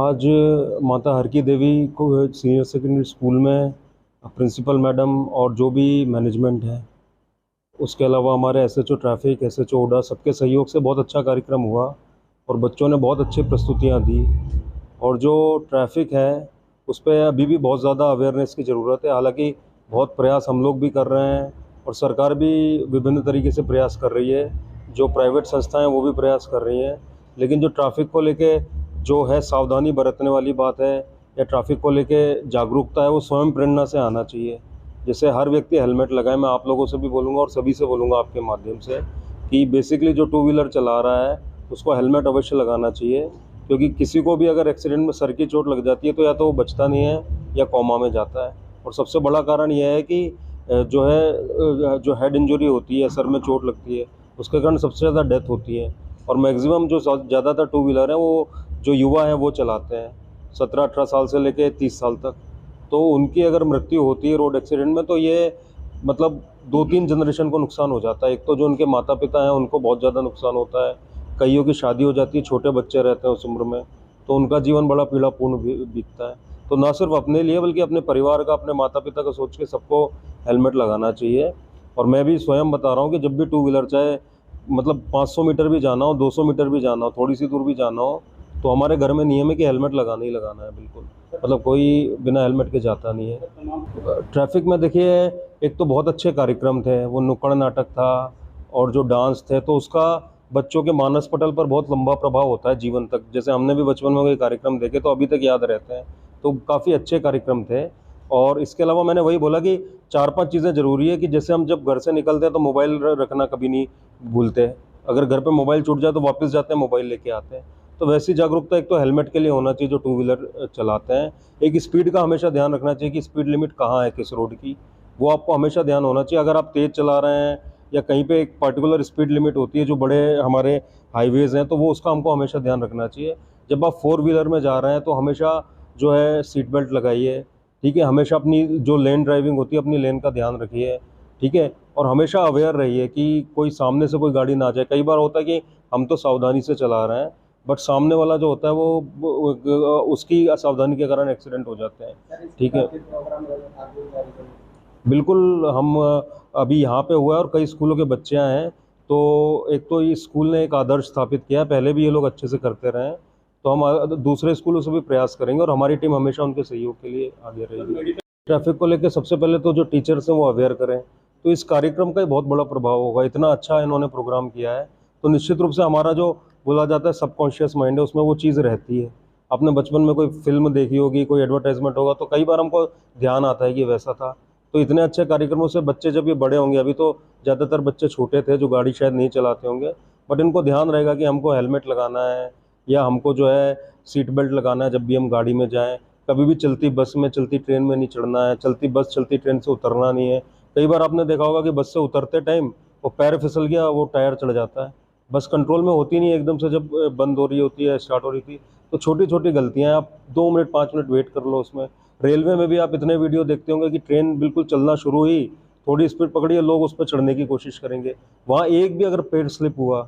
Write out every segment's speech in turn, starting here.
आज माता हर की देवी को सीनियर सेकेंडरी स्कूल में प्रिंसिपल मैडम और जो भी मैनेजमेंट है, उसके अलावा हमारे एसएचओ ट्रैफिक, एसएचओ ओडा, सबके सहयोग से बहुत अच्छा कार्यक्रम हुआ और बच्चों ने बहुत अच्छी प्रस्तुतियाँ दी। और जो ट्रैफिक है उस पे अभी भी बहुत ज़्यादा अवेयरनेस की ज़रूरत है। हालांकि बहुत प्रयास हम लोग भी कर रहे हैं और सरकार भी विभिन्न तरीके से प्रयास कर रही है, जो प्राइवेट संस्थाएं वो भी प्रयास कर रही हैं। लेकिन जो ट्रैफिक को लेके जो है सावधानी बरतने वाली बात है या ट्रैफिक को लेके जागरूकता है, वो स्वयं प्रेरणा से आना चाहिए। जैसे हर व्यक्ति हेलमेट लगाए। मैं आप लोगों से भी बोलूँगा और सभी से बोलूँगा आपके माध्यम से कि बेसिकली जो टू व्हीलर चला रहा है उसको हेलमेट अवश्य लगाना चाहिए, क्योंकि किसी को भी अगर एक्सीडेंट में सर की चोट लग जाती है तो या तो वो बचता नहीं है या कोमा में जाता है। और सबसे बड़ा कारण यह है कि जो हेड इंजरी होती है, सर में चोट लगती है, उसके कारण सबसे ज़्यादा डेथ होती है। और मैक्सिमम जो ज़्यादातर टू व्हीलर है वो जो युवा है वो चलाते हैं, 17-18 साल से लेके 30 साल तक। तो उनकी अगर मृत्यु होती है रोड एक्सीडेंट में तो ये मतलब 2-3 जनरेशन को नुकसान हो जाता है। एक तो जो उनके माता पिता हैं उनको बहुत ज़्यादा नुकसान होता है, कईयों की शादी हो जाती है, छोटे बच्चे रहते हैं उस उम्र में, तो उनका जीवन बड़ा पीड़ापूर्ण बीतता है। तो ना सिर्फ अपने लिए बल्कि अपने परिवार का, अपने माता पिता का सोच के सबको हेलमेट लगाना चाहिए। और मैं भी स्वयं बता रहा हूँ कि जब भी टू व्हीलर, चाहे मतलब 500 मीटर भी जाना हो, 200 मीटर भी जाना हो, थोड़ी सी दूर भी जाना हो, तो हमारे घर में नियम है कि हेलमेट लगाना ही लगाना है। बिल्कुल, मतलब कोई बिना हेलमेट के जाता नहीं है। ट्रैफिक में देखिए, एक तो बहुत अच्छे कार्यक्रम थे, वो नुक्कड़ नाटक था और जो डांस थे, तो उसका बच्चों के मानस पटल पर बहुत लंबा प्रभाव होता है जीवन तक। जैसे हमने भी बचपन में कोई कार्यक्रम देखे तो अभी तक याद रहते हैं। तो काफ़ी अच्छे कार्यक्रम थे। और इसके अलावा मैंने वही बोला कि 4-5 चीज़ें ज़रूरी है कि जैसे हम जब घर से निकलते हैं तो मोबाइल रखना कभी नहीं भूलते। अगर घर पे मोबाइल छूट जाए तो वापस जाते हैं, मोबाइल लेके आते हैं। तो वैसी जागरूकता एक तो हेलमेट के लिए होना चाहिए जो टू व्हीलर चलाते हैं। एक स्पीड का हमेशा ध्यान रखना चाहिए कि स्पीड लिमिट कहाँ है किस रोड की, वो आपको हमेशा ध्यान होना चाहिए। अगर आप तेज़ चला रहे हैं या कहीं पे एक पर्टिकुलर स्पीड लिमिट होती है जो बड़े हमारे हाईवेज़ हैं, तो वो उसका हमको हमेशा ध्यान रखना चाहिए। जब आप फोर व्हीलर में जा रहे हैं तो हमेशा जो है सीट बेल्ट लगाइए, ठीक है। हमेशा अपनी जो लेन ड्राइविंग होती है अपनी लेन का ध्यान रखिए, ठीक है। और हमेशा अवेयर रहिए कि कोई सामने से कोई गाड़ी ना आ जाए। कई बार होता है कि हम तो सावधानी से चला रहे हैं बट सामने वाला जो होता है उसकी असावधानी के कारण एक्सीडेंट हो जाते हैं, ठीक है। बिल्कुल, हम अभी यहाँ पे हुआ है और कई स्कूलों के बच्चे आए हैं। तो एक तो ये स्कूल ने एक आदर्श स्थापित किया है, पहले भी ये लोग अच्छे से करते रहे हैं, तो हम दूसरे स्कूलों से भी प्रयास करेंगे और हमारी टीम हमेशा उनके सहयोग के लिए आगे रहेगी। ट्रैफिक को लेकर सबसे पहले तो जो टीचर्स हैं वो अवेयर करें, तो इस कार्यक्रम का ही बहुत बड़ा प्रभाव होगा। इतना अच्छा इन्होंने प्रोग्राम किया है तो निश्चित रूप से हमारा जो बोला जाता है सबकॉन्शियस माइंड है, उसमें वो चीज़ रहती है। आपने बचपन में कोई फिल्म देखी होगी, कोई एडवर्टाइजमेंट होगा, तो कई बार हमको ध्यान आता है कि वैसा था। तो इतने अच्छे कार्यक्रमों से बच्चे जब ये बड़े होंगे, अभी तो ज़्यादातर बच्चे छोटे थे जो गाड़ी शायद नहीं चलाते होंगे, बट इनको ध्यान रहेगा कि हमको हेलमेट लगाना है या हमको जो है सीट बेल्ट लगाना है जब भी हम गाड़ी में जाएं। कभी भी चलती बस में, चलती ट्रेन में नहीं चढ़ना है, चलती बस चलती ट्रेन से उतरना नहीं है। कई बार आपने देखा होगा कि बस से उतरते टाइम वो पैर फिसल गया, वो टायर चढ़ जाता है। बस कंट्रोल में होती नहीं है एकदम से, जब बंद हो रही होती है, स्टार्ट हो रही थी। तो छोटी छोटी गलतियां, आप 2 मिनट 5 मिनट वेट कर लो उसमें। रेलवे में भी आप इतने वीडियो देखते होंगे कि ट्रेन बिल्कुल चलना शुरू हुई, थोड़ी स्पीड पकड़ी है, लोग उस पर चढ़ने की कोशिश करेंगे। वहाँ एक भी अगर पेड़ स्लिप हुआ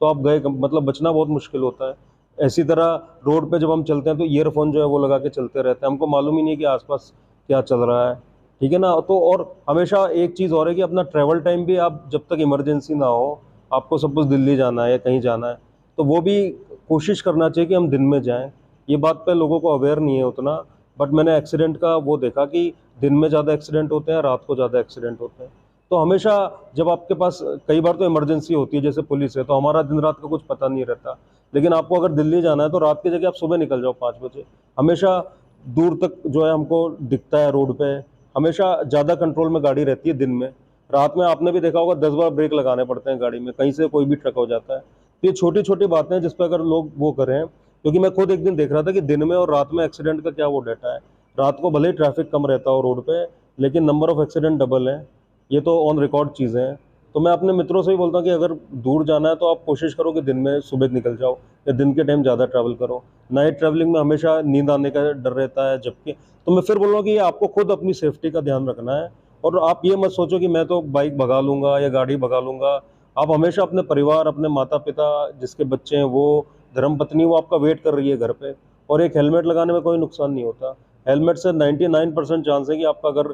तो आप गए, मतलब बचना बहुत मुश्किल होता है। ऐसी तरह रोड पे जब हम चलते हैं तो ईयरफोन जो है वो लगा के चलते रहते हैं, हमको मालूम ही नहीं कि आसपास क्या चल रहा है, ठीक है ना। तो और हमेशा एक चीज़ और है कि अपना ट्रैवल टाइम भी, आप जब तक इमरजेंसी ना हो, आपको सपोज दिल्ली जाना है या कहीं जाना है, तो वो भी कोशिश करना चाहिए कि हम दिन में जाएं। ये बात पे लोगों को अवेयर नहीं है उतना, बट मैंने एक्सीडेंट का वो देखा कि दिन में ज़्यादा एक्सीडेंट होते हैं, रात को ज़्यादा एक्सीडेंट होते हैं। तो हमेशा जब आपके पास, कई बार तो इमरजेंसी होती है जैसे पुलिस है, तो हमारा दिन रात का कुछ पता नहीं रहता। लेकिन आपको अगर दिल्ली जाना है तो रात की जगह आप सुबह निकल जाओ 5 बजे। हमेशा दूर तक जो है हमको दिखता है रोड पे, हमेशा ज़्यादा कंट्रोल में गाड़ी रहती है दिन में। रात में आपने भी देखा होगा 10 बार ब्रेक लगाने पड़ते हैं गाड़ी में, कहीं से कोई भी ट्रक हो जाता है। तो ये छोटी छोटी बातें हैं जिस पर अगर लोग वो करें, क्योंकि मैं खुद एक दिन देख रहा था कि दिन में और रात में एक्सीडेंट का क्या वो डाटा है। रात को भले ही ट्रैफिक कम रहता हो रोड पे, लेकिन नंबर ऑफ एक्सीडेंट डबल है। ये तो ऑन रिकॉर्ड चीज़ें हैं। तो मैं अपने मित्रों से भी बोलता हूँ कि अगर दूर जाना है तो आप कोशिश करो कि दिन में सुबह निकल जाओ या दिन के टाइम ज़्यादा ट्रैवल करो। नाइट ट्रैवलिंग में हमेशा नींद आने का डर रहता है, जबकि तो मैं फिर बोल रहा हूँ कि आपको खुद अपनी सेफ्टी का ध्यान रखना है। और आप ये मत सोचो कि मैं तो बाइक भगा लूंगा या गाड़ी भगा लूंगा। आप हमेशा अपने परिवार, अपने माता पिता, जिसके बच्चे हैं वो, धर्मपत्नी वो आपका वेट कर रही है घर पे, और एक हेलमेट लगाने में कोई नुकसान नहीं होता। हेलमेट से 99% चांस है कि आपका अगर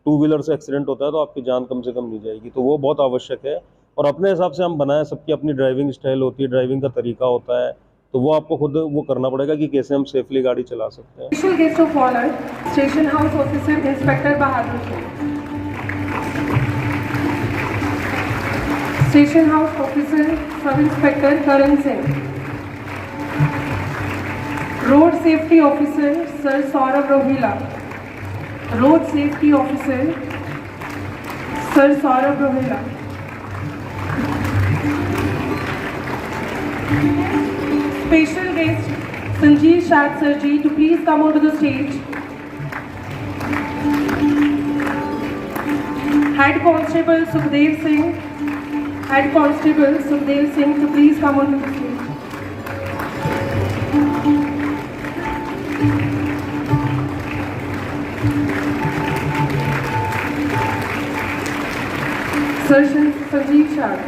टू व्हीलर से एक्सीडेंट होता है तो आपकी जान कम से कम नहीं जाएगी, तो वो बहुत आवश्यक है। और अपने हिसाब से हम बनाए, सबकी अपनी ड्राइविंग स्टाइल होती है, ड्राइविंग का तरीका होता है, तो वो आपको खुद वो करना पड़ेगा कि कैसे हम सेफली गाड़ी चला सकते हैं। Special guest of honor, Station House Officer Inspector Bahadur Singh. Station House Officer Sub Inspector Karan Singh. Road Safety Officer Sir Saurabh Rohila. Road Safety Officer Sir Saurabh Rohila. Special guest Sanjeev Shad Sir ji to please come onto the stage. Head Constable Sukhdev Singh. Head Constable Sukhdev Singh to please come onto the stage. Sir Sanjeev Shad.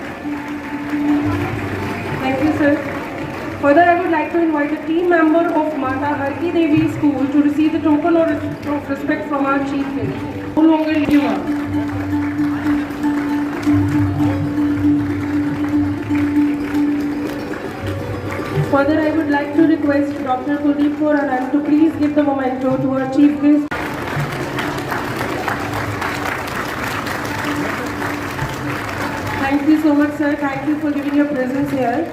Thank you, sir. Further, I would like to invite a team member of Mata Harki Devi School to receive the token of respect from our chief guest. No longer you are. Further, I would like to request Dr. Kuldeep Kaur Anand to please give the memento to our chief guest. Thank you so much, sir. Thank you for giving your presence here.